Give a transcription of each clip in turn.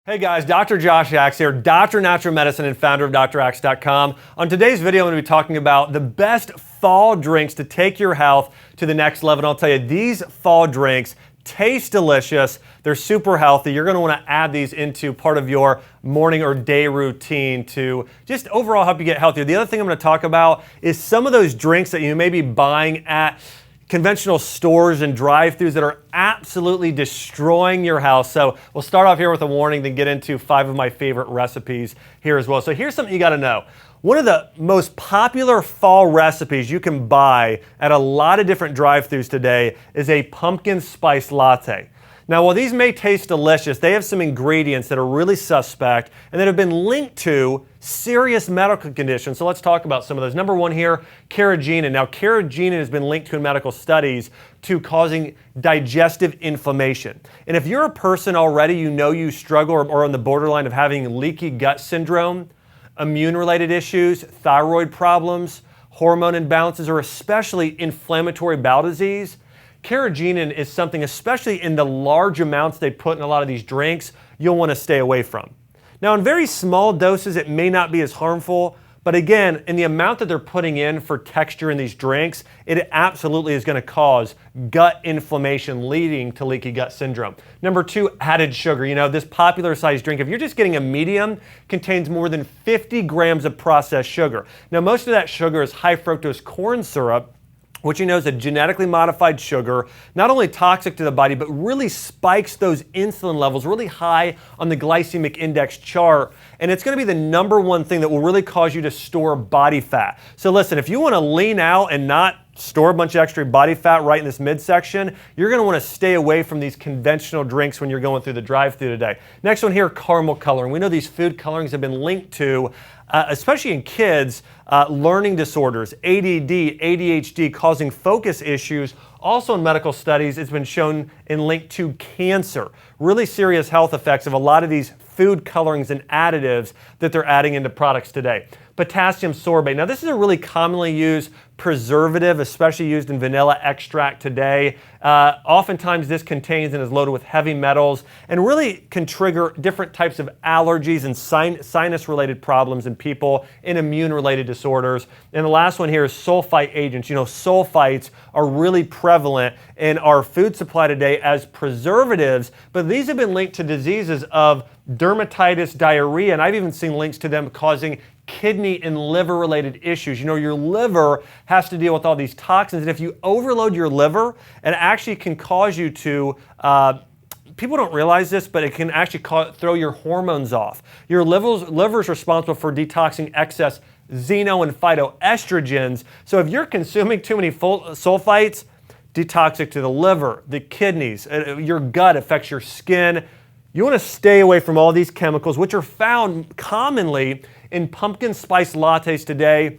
Hey guys, Dr. Josh Axe here, Doctor of Natural Medicine and founder of draxe.com. On today's video, I'm going to be talking about the best fall drinks to take your health to the next level. And I'll tell you, these fall drinks taste delicious. They're super healthy. You're going to want to add these into part of your morning or day routine to just overall help you get healthier. The other thing I'm going to talk about is some of those drinks that you may be buying at conventional stores and drive-thrus that are absolutely destroying your health. So we'll start off here with a warning, then get into 5 of my favorite recipes here as well. So here's something you got to know. One of the most popular fall recipes you can buy at a lot of different drive-thrus today is a pumpkin spice latte. Now, while these may taste delicious, they have some ingredients that are really suspect and that have been linked to serious medical conditions. So let's talk about some of those. Number one here, carrageenan. Now, carrageenan has been linked to in medical studies to causing digestive inflammation. And if you're a person already, you know you struggle or on the borderline of having leaky gut syndrome, immune-related issues, thyroid problems, hormone imbalances, or especially inflammatory bowel disease, carrageenan is something, especially in the large amounts they put in a lot of these drinks, you'll want to stay away from. Now, in very small doses, it may not be as harmful, but again, in the amount that they're putting in for texture in these drinks, it absolutely is going to cause gut inflammation leading to leaky gut syndrome. Number two, added sugar. You know, this popular size drink, if you're just getting a medium, contains more than 50 grams of processed sugar. Now, most of that sugar is high fructose corn syrup, which you know is a genetically modified sugar, not only toxic to the body, but really spikes those insulin levels really high on the glycemic index chart. And it's going to be the number one thing that will really cause you to store body fat. So listen, if you want to lean out and not store a bunch of extra body fat right in this midsection, you're going to want to stay away from these conventional drinks when you're going through the drive-thru today. Next one here, caramel coloring. We know these food colorings have been linked to, especially in kids, learning disorders, ADD, ADHD, causing focus issues. Also in medical studies, it's been shown and linked to cancer. Really serious health effects of a lot of these food colorings and additives that they're adding into products today. Potassium sorbate. Now, this is a really commonly used preservative, especially used in vanilla extract today. Oftentimes, this contains and is loaded with heavy metals and really can trigger different types of allergies and sinus-related problems in people and immune-related disorders. And the last one here is sulfite agents. You know, sulfites are really prevalent in our food supply today as preservatives, but these have been linked to diseases of dermatitis, diarrhea, and I've even seen links to them causing kidney and liver related issues. You know, your liver has to deal with all these toxins, and if you overload your liver, it actually can cause you to, people don't realize this, but it can actually throw your hormones off. Your liver is responsible for detoxing excess xeno and phytoestrogens. So if you're consuming too many sulfites, detoxic to the liver, the kidneys, your gut, affects your skin. You want to stay away from all these chemicals, which are found commonly in pumpkin spice lattes today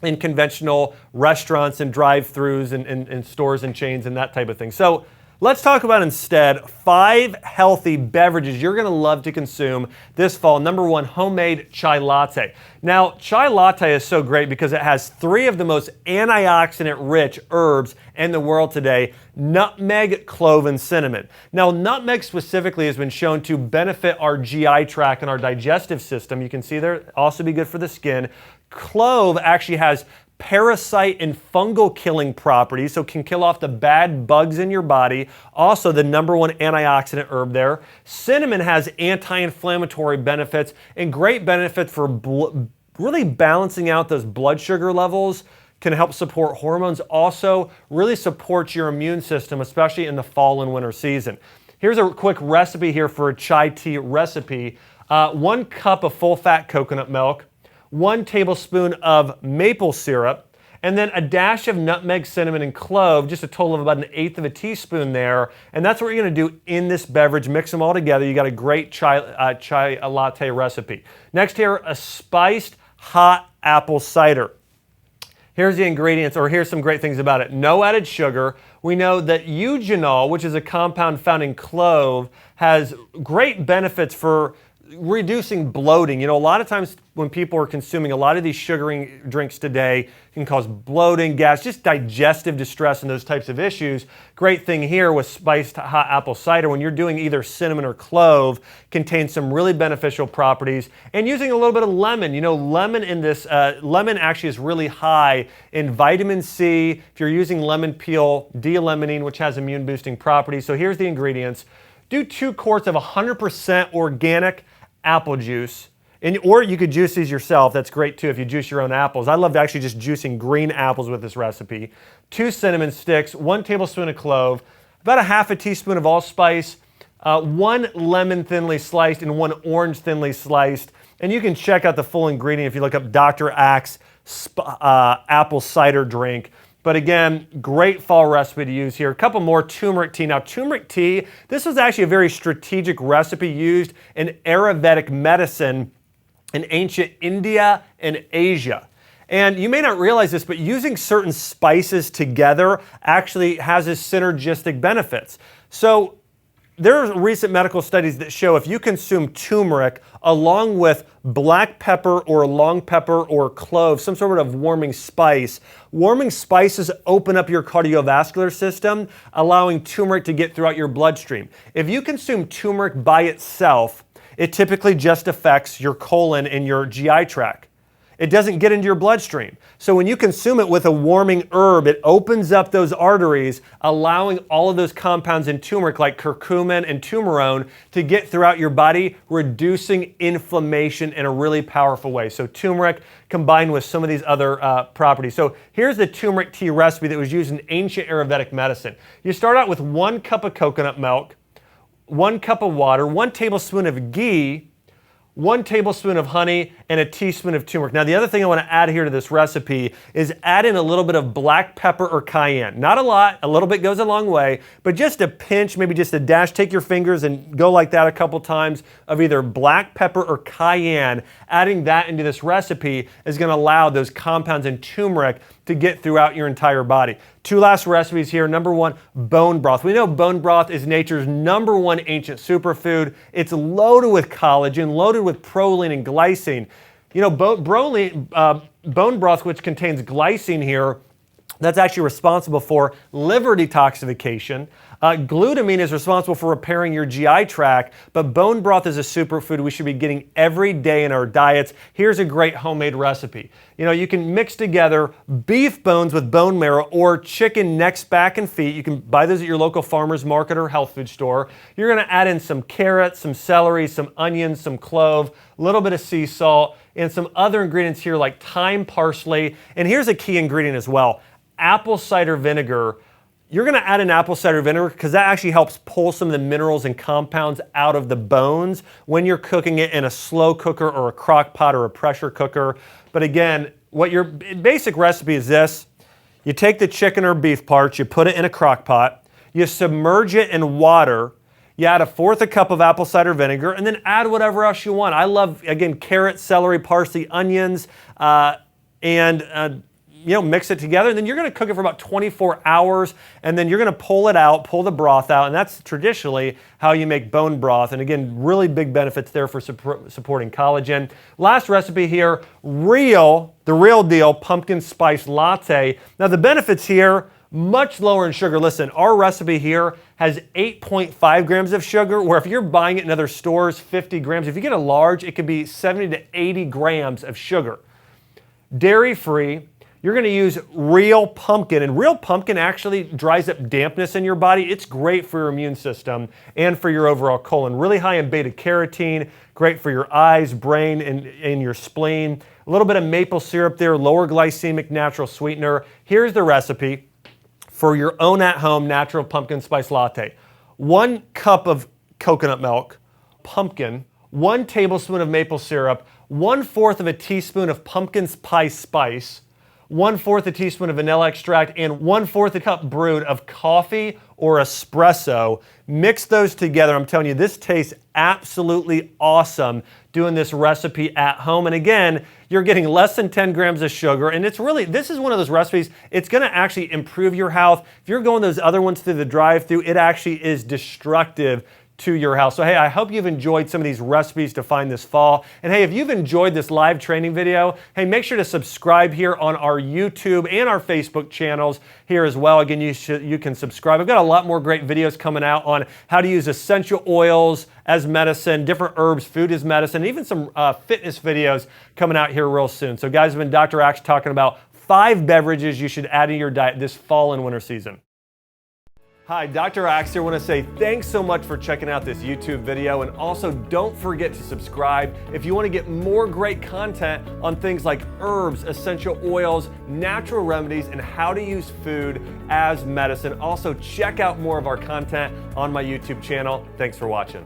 in conventional restaurants and drive-thrus and stores and chains and that type of thing. So let's talk about instead 5 healthy beverages you're going to love to consume this fall. Number one, homemade chai latte. Now, chai latte is so great because it has 3 of the most antioxidant-rich herbs in the world today: nutmeg, clove, and cinnamon. Now, nutmeg specifically has been shown to benefit our GI tract and our digestive system. You can see there, also be good for the skin. Clove actually has parasite and fungal killing properties, so can kill off the bad bugs in your body. Also, the number one antioxidant herb there. Cinnamon has anti-inflammatory benefits and great benefits for really balancing out those blood sugar levels. Can help support hormones. Also, really supports your immune system, especially in the fall and winter season. Here's a quick recipe here for a chai tea recipe. 1 cup of full-fat coconut milk, 1 tablespoon of maple syrup, and then a dash of nutmeg, cinnamon, and clove, just a total of about 1/8 of a teaspoon there. And that's what you're going to do in this beverage. Mix them all together. You got a great chai latte recipe. Next here, a spiced hot apple cider. Here's the ingredients, or here's some great things about it. No added sugar. We know that eugenol, which is a compound found in clove, has great benefits for reducing bloating. You know, a lot of times when people are consuming a lot of these sugary drinks today, it can cause bloating, gas, just digestive distress and those types of issues. Great thing here with spiced hot apple cider, when you're doing either cinnamon or clove, contains some really beneficial properties. And using a little bit of lemon. You know, lemon in this, lemon actually is really high in vitamin C. If you're using lemon peel, D-limonene, which has immune boosting properties. So here's the ingredients. Do 2 quarts of 100% organic apple juice, or you could juice these yourself. That's great too if you juice your own apples. I love actually just juicing green apples with this recipe. 2 cinnamon sticks, 1 tablespoon of clove, about a half a teaspoon of allspice, 1 lemon thinly sliced and 1 orange thinly sliced. And you can check out the full ingredient if you look up Dr. Axe apple cider drink. But again, great fall recipe to use here. A couple more turmeric tea. Now, turmeric tea, this was actually a very strategic recipe used in Ayurvedic medicine in ancient India and Asia. And you may not realize this, but using certain spices together actually has its synergistic benefits. So there are recent medical studies that show if you consume turmeric along with black pepper or long pepper or clove, some sort of warming spices open up your cardiovascular system, allowing turmeric to get throughout your bloodstream. If you consume turmeric by itself, it typically just affects your colon and your GI tract. It doesn't get into your bloodstream. So when you consume it with a warming herb, it opens up those arteries, allowing all of those compounds in turmeric like curcumin and turmerone to get throughout your body, reducing inflammation in a really powerful way. So turmeric combined with some of these other properties. So here's the turmeric tea recipe that was used in ancient Ayurvedic medicine. You start out with 1 cup of coconut milk, 1 cup of water, 1 tablespoon of ghee, 1 tablespoon of honey, and a teaspoon of turmeric. Now, the other thing I want to add here to this recipe is add in a little bit of black pepper or cayenne. Not a lot, a little bit goes a long way, but just a pinch, maybe just a dash. Take your fingers and go like that a couple times of either black pepper or cayenne. Adding that into this recipe is going to allow those compounds in turmeric to get throughout your entire body. 2 last recipes here. Number 1, bone broth. We know bone broth is nature's #1 ancient superfood. It's loaded with collagen, loaded with proline and glycine. You know, bone broth, which contains glycine here, that's actually responsible for liver detoxification. Glutamine is responsible for repairing your GI tract, but bone broth is a superfood we should be getting every day in our diets. Here's a great homemade recipe. You know, you can mix together beef bones with bone marrow or chicken necks, back, and feet. You can buy those at your local farmer's market or health food store. You're going to add in some carrots, some celery, some onions, some clove, a little bit of sea salt, and some other ingredients here like thyme, parsley. And here's a key ingredient as well. Apple cider vinegar. You're going to add in apple cider vinegar because that actually helps pull some of the minerals and compounds out of the bones when you're cooking it in a slow cooker or a crock pot or a pressure cooker. But again, what your basic recipe is this. You take the chicken or beef parts, you put it in a crock pot, you submerge it in water, you add 1/4 cup of apple cider vinegar, and then add whatever else you want. I love, again, carrots, celery, parsley, onions, you know, mix it together, and then you're going to cook it for about 24 hours, and then you're going to pull it out, pull the broth out, and that's traditionally how you make bone broth. And again, really big benefits there for supporting collagen. Last recipe here, the real deal pumpkin spice latte. Now the benefits here, much lower in sugar. Listen, our recipe here has 8.5 grams of sugar, where if you're buying it in other stores, 50 grams. If you get a large, it could be 70 to 80 grams of sugar. Dairy-free. You're going to use real pumpkin, and real pumpkin actually dries up dampness in your body. It's great for your immune system and for your overall colon. Really high in beta carotene, great for your eyes, brain, and your spleen. A little bit of maple syrup there, lower glycemic natural sweetener. Here's the recipe for your own at-home natural pumpkin spice latte. 1 cup of coconut milk, pumpkin, 1 tablespoon of maple syrup, 1/4 of a teaspoon of pumpkin pie spice, 1/4 a teaspoon of vanilla extract, and 1/4 a cup brewed of coffee or espresso. Mix those together. I'm telling you, this tastes absolutely awesome doing this recipe at home. And again, you're getting less than 10 grams of sugar. And it's really, this is one of those recipes, it's going to actually improve your health. If you're going those other ones through the drive-thru, it actually is destructive to your house. So hey, I hope you've enjoyed some of these recipes to find this fall. And hey, if you've enjoyed this live training video, hey, make sure to subscribe here on our YouTube and our Facebook channels here as well. Again, you can subscribe. I've got a lot more great videos coming out on how to use essential oils as medicine, different herbs, food as medicine, and even some fitness videos coming out here real soon. So guys, I've been Dr. Axe talking about 5 beverages you should add in your diet this fall and winter season. Hi, Dr. Axe here. I want to say thanks so much for checking out this YouTube video, and also don't forget to subscribe if you want to get more great content on things like herbs, essential oils, natural remedies, and how to use food as medicine. Also, check out more of our content on my YouTube channel. Thanks for watching.